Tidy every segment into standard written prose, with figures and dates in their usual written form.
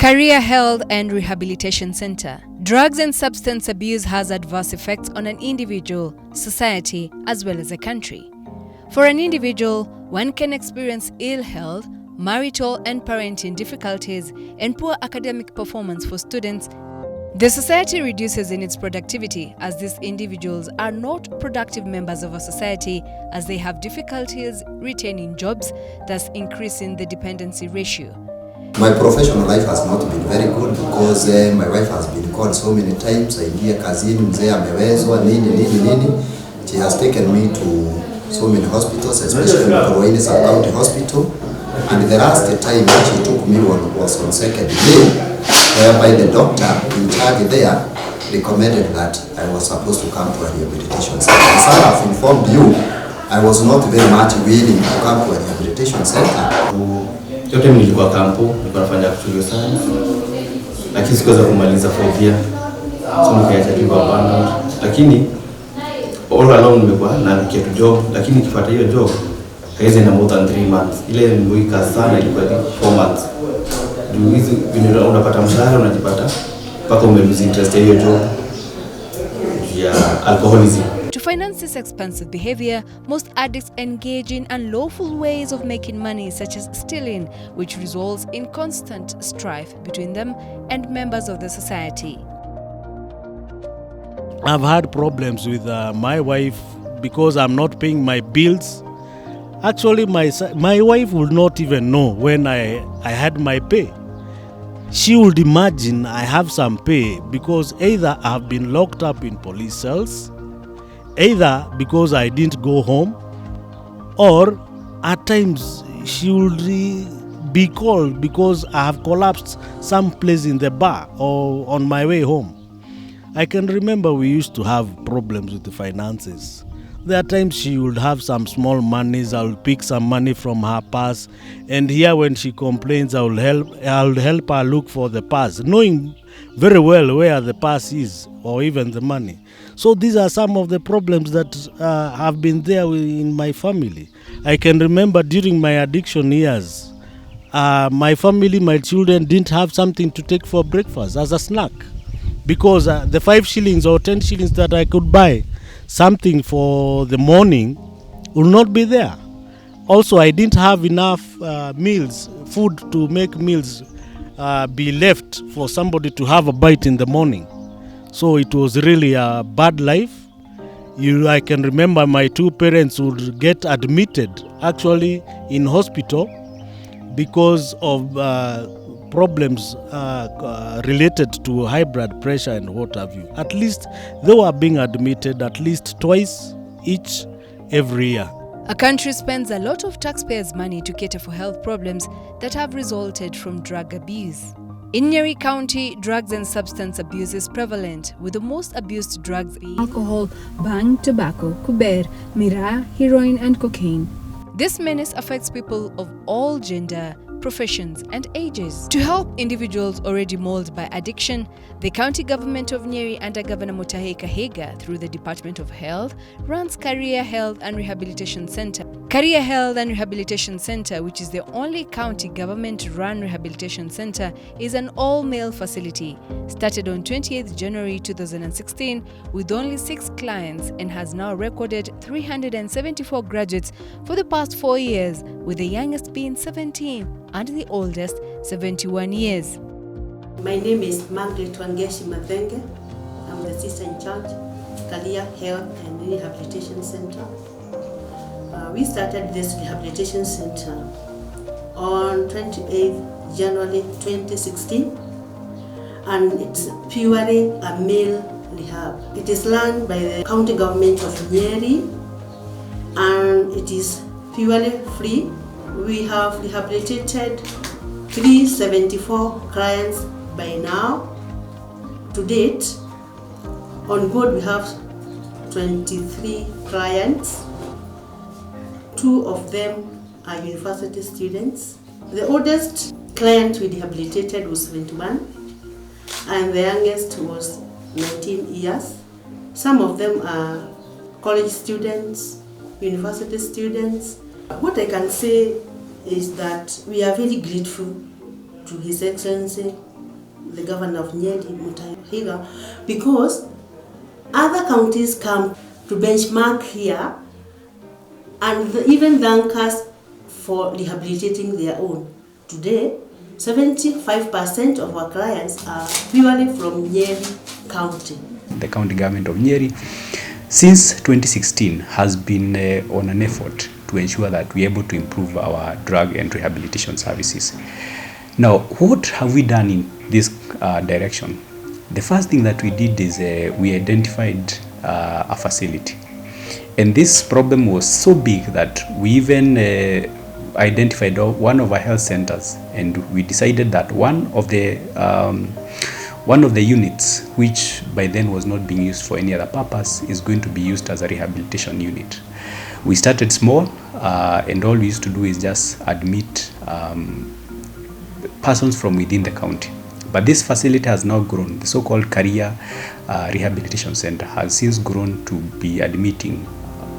Karia Health and Rehabilitation Centre. Drugs and substance abuse has adverse effects on an individual, society, as well as a country. For an individual, one can experience ill health, marital and parenting difficulties, and poor academic performance for students. The society reduces in its productivity as these individuals are not productive members of a society as they have difficulties retaining jobs, thus increasing the dependency ratio. My professional life has not been very good because my wife has been called so many times. Aingia kazini, mzee amewezwa, nini. She has taken me to so many hospitals, especially Ruring'u County Hospital. And the last time she took me was on second day, whereby the doctor in charge there recommended that I was supposed to come to a rehabilitation center. As I have informed you, I was not very much willing to come to a rehabilitation center. Yote nilikuwa kampo, nilikuwa nafanya actual science, lakini sikuweza kumaliza 4th year, so nikaacha tu abandoned. Lakini all along nimekuwa na kitu job, lakini nikifuata hiyo job haiwezi na more than 3 months. Ile nimeweka sana ilikuwa 4 months. Ndio hizo unapata mshahara unajipata mpaka umelose interest ya hiyo job ya alcoholism. To finance this expensive behavior, most addicts engage in unlawful ways of making money, such as stealing, which results in constant strife between them and members of the society. I've had problems with my wife because I'm not paying my bills. Actually, my wife would not even know when I had my pay. She would imagine I have some pay because either I have been locked up in police cells, either because I didn't go home, or at times she would be called because I have collapsed someplace in the bar or on my way home. I can remember we used to have problems with the finances. There are times she would have some small monies, I will pick some money from her purse, and here when she complains, I'll help her look for the purse, knowing very well where the purse is or even the money. So these are some of the problems that have been there in my family. I can remember during my addiction years, my family, my children didn't have something to take for breakfast as a snack because the 5 shillings or 10 shillings that I could buy something for the morning will not be there. Also, I didn't have enough food to make meals be left for somebody to have a bite in the morning. So it was really a bad life. I can remember my 2 parents would get admitted actually in hospital because of problems related to high blood pressure and what have you. At least they were being admitted at least twice each every year. A country spends a lot of taxpayers' money to cater for health problems that have resulted from drug abuse. In Nyeri County, drugs and substance abuse is prevalent, with the most abused drugs being alcohol, bhang, tobacco, kuber, miraa, heroin and cocaine. This menace affects people of all gender, professions and ages. To help individuals already mauled by addiction, the County Government of Nyeri under Governor Mutahi Kahiga through the Department of Health runs Karia Health and Rehabilitation Centre. Karia Health and Rehabilitation Centre, which is the only county government-run rehabilitation centre, is an all-male facility. Started on 28th January 2016 with only 6 clients and has now recorded 374 graduates for the past 4 years, with the youngest being 17 and the oldest 71 years. My name is Margaret Wangeshi Mathenge. I'm the sister in charge, Karia Health and Rehabilitation Centre. We started this rehabilitation center on 28th January 2016, and it's purely a male rehab. It is run by the County Government of Nyeri, and it is purely free. We have rehabilitated 374 clients by now. To date, on board we have 23 clients. 2 of them are university students. The oldest client we rehabilitated was 71, and the youngest was 19 years. Some of them are college students, university students. What I can say is that we are very grateful to His Excellency the governor of Nyeri, Mutahiga, because other counties come to benchmark here and even thank us for rehabilitating their own. Today, 75% of our clients are purely from Nyeri County. The County Government of Nyeri, since 2016, has been on an effort to ensure that we're able to improve our drug and rehabilitation services. Now, what have we done in this direction? The first thing that we did is we identified a facility. And this problem was so big that we even identified one of our health centers, and we decided that one of the units, which by then was not being used for any other purpose, is going to be used as a rehabilitation unit. We started small, and all we used to do is just admit persons from within the county. But this facility has now grown. The so-called Karia Rehabilitation Centre has since grown to be admitting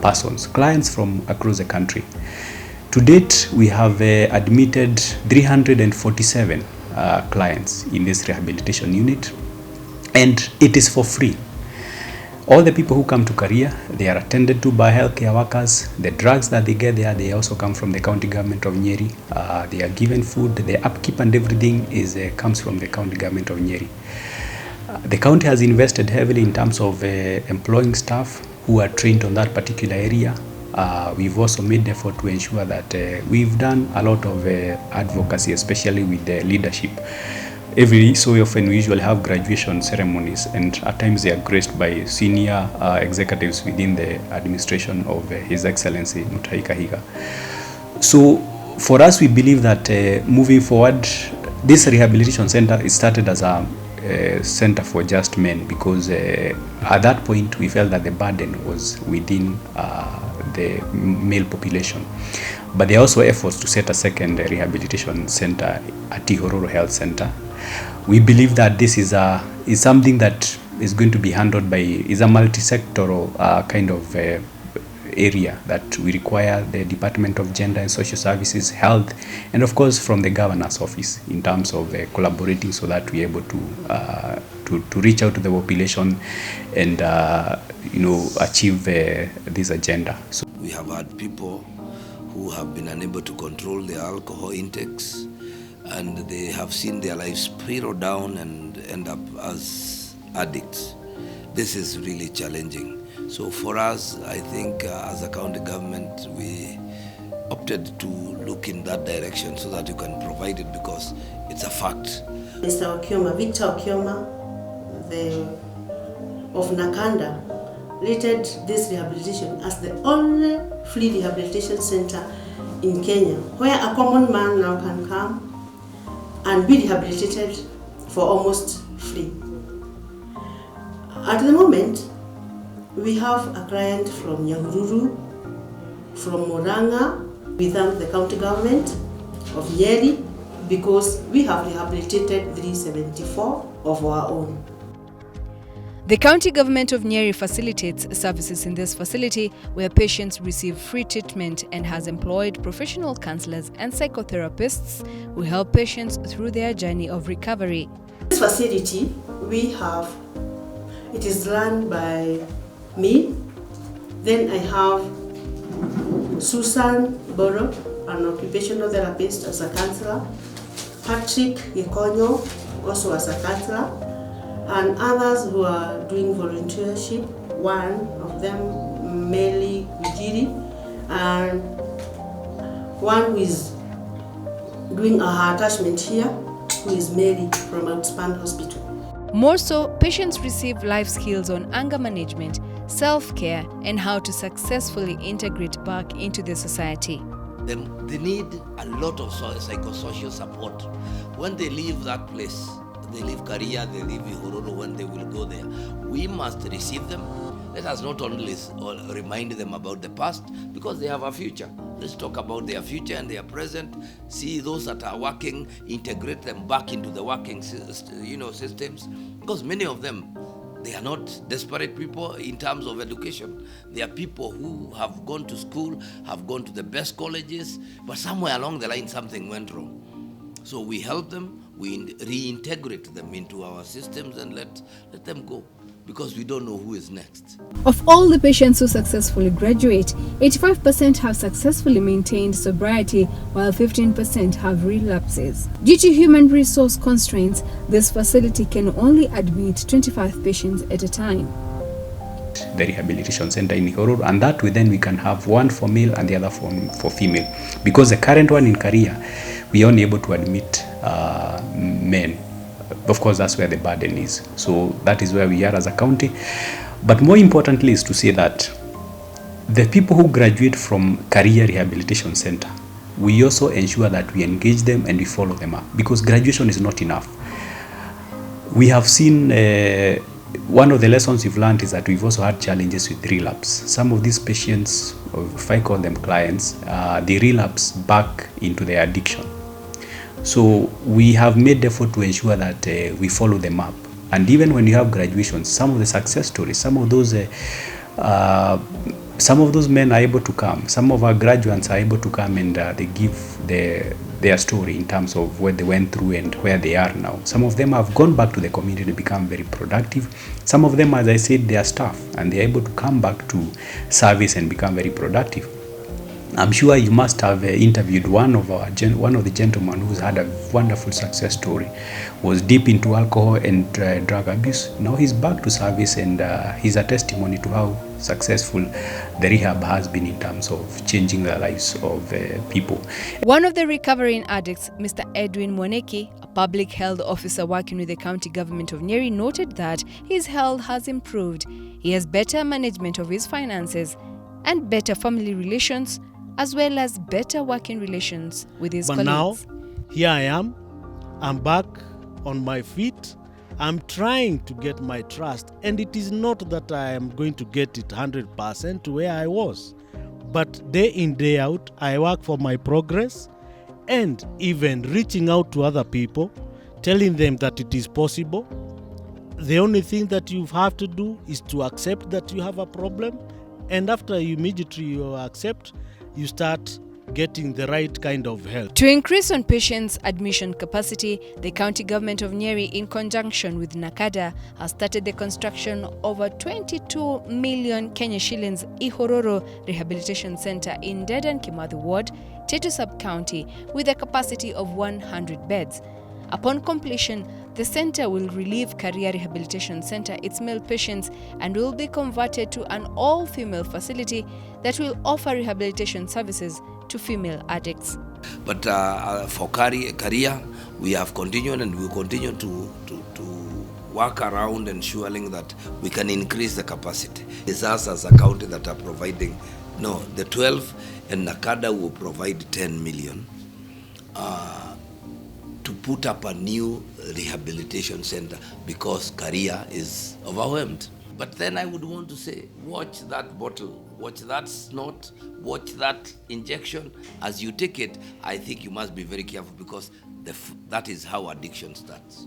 persons, clients from across the country. To date, we have admitted 347 clients in this rehabilitation unit, and it is for free. All the people who come to Karia, they are attended to by healthcare workers. The drugs that they get there, they also come from the County Government of Nyeri. They are given food. The upkeep and everything comes from the County Government of Nyeri. The county has invested heavily in terms of employing staff who are trained on that particular area. We've also made the effort to ensure that we've done a lot of advocacy, especially with the leadership. Every so often we usually have graduation ceremonies, and at times they are graced by senior executives within the administration of His Excellency Mutahiga. So for us, we believe that moving forward, this rehabilitation center is started as a center for just men, because at that point we felt that the burden was within the male population. But there are also efforts to set a second rehabilitation center at Ihororo Health Center. We believe that this is something that is going to be handled by, is a multi-sectoral kind of area that we require the Department of Gender and Social Services, Health, and of course from the Governor's Office in terms of collaborating, so that we're able to reach out to the population and achieve this agenda. So we have had people who have been unable to control their alcohol intakes, and they have seen their lives spiral down and end up as addicts. This is really challenging. So for us, I think as a county government, we opted to look in that direction so that you can provide it, because it's a fact. Mr. Okioma, Victor Okioma, of Nakanda, rated this rehabilitation as the only free rehabilitation center in Kenya, where a common man now can come and be rehabilitated for almost free. At the moment, we have a client from Nyahururu, from Ruring'u. We thank the county government of Nyeri because we have rehabilitated 374 of our own. The County Government of Nyeri facilitates services in this facility where patients receive free treatment and has employed professional counselors and psychotherapists who help patients through their journey of recovery. This facility it is run by me. Then I have Susan Boro, an occupational therapist, as a counselor, Patrick Gikonyo, also as a counselor, and others who are doing volunteership. One of them, Meli Ujiri, and one who is doing a attachment here, who is Mary from Outspan Hospital. More so, patients receive life skills on anger management, self-care, and how to successfully integrate back into the society. Then they need a lot of psychosocial support. When they leave that place, they leave Karia, they leave Ihororo, when they will go there, we must receive them. Let us not only remind them about the past, because they have a future. Let's talk about their future and their present. See those that are working, integrate them back into the working systems. Because many of them, they are not desperate people in terms of education. They are people who have gone to school, have gone to the best colleges, but somewhere along the line something went wrong. So we help them, we reintegrate them into our systems and let them go, because we don't know who is next. Of all the patients who successfully graduate, 85% have successfully maintained sobriety, while 15% have relapses. Due to human resource constraints, this facility can only admit 25 patients at a time. The rehabilitation center in Ihororo, and that way then we can have one for male and the other for female, because the current one in Karia, we are only able to admit men. Of course, that's where the burden is. So that is where we are as a county. But more importantly is to say that the people who graduate from Karia Rehabilitation Centre, we also ensure that we engage them and we follow them up, because graduation is not enough. We have seen one of the lessons we've learned is that we've also had challenges with relapse. Some of these patients, or if I call them clients, they relapse back into their addiction. So we have made the effort to ensure that we follow them up. And even when you have graduations, some of the success stories, some of those men are able to come. Some of our graduates are able to come and they give their story in terms of what they went through and where they are now. Some of them have gone back to the community to become very productive. Some of them, as I said, they are staff and they are able to come back to service and become very productive. I'm sure you must have interviewed one of the gentlemen who's had a wonderful success story, was deep into alcohol and drug abuse. Now he's back to service, and he's a testimony to how successful the rehab has been in terms of changing the lives of people. One of the recovering addicts, Mr. Edwin Mwaneki, a public health officer working with the County Government of Nyeri, noted that his health has improved. He has better management of his finances and better family relations, as well as better working relations with his colleagues. But now, here I am. I'm back on my feet. I'm trying to get my trust. And it is not that I am going to get it 100% to where I was. But day in, day out, I work for my progress, and even reaching out to other people, telling them that it is possible. The only thing that you have to do is to accept that you have a problem. And after you immediately accept, you start getting the right kind of help. To increase on patients' admission capacity, the County Government of Nyeri, in conjunction with NACADA, has started the construction of a 22 million Kenya shillings Ihororo Rehabilitation Centre in Dedan Kimathi Ward, Tetu Sub-County, with a capacity of 100 beds. Upon completion, the centre will relieve Karia Rehabilitation Centre its male patients and will be converted to an all-female facility that will offer rehabilitation services to female addicts. But for Karia, we have continued and we will continue to work around ensuring that we can increase the capacity. It's us as a county that are providing, the 12, and NACADA will provide 10 million. To put up a new rehabilitation center, because Karia is overwhelmed. But then I would want to say, watch that bottle, watch that snort, watch that injection. As you take it, I think you must be very careful, because that is how addiction starts.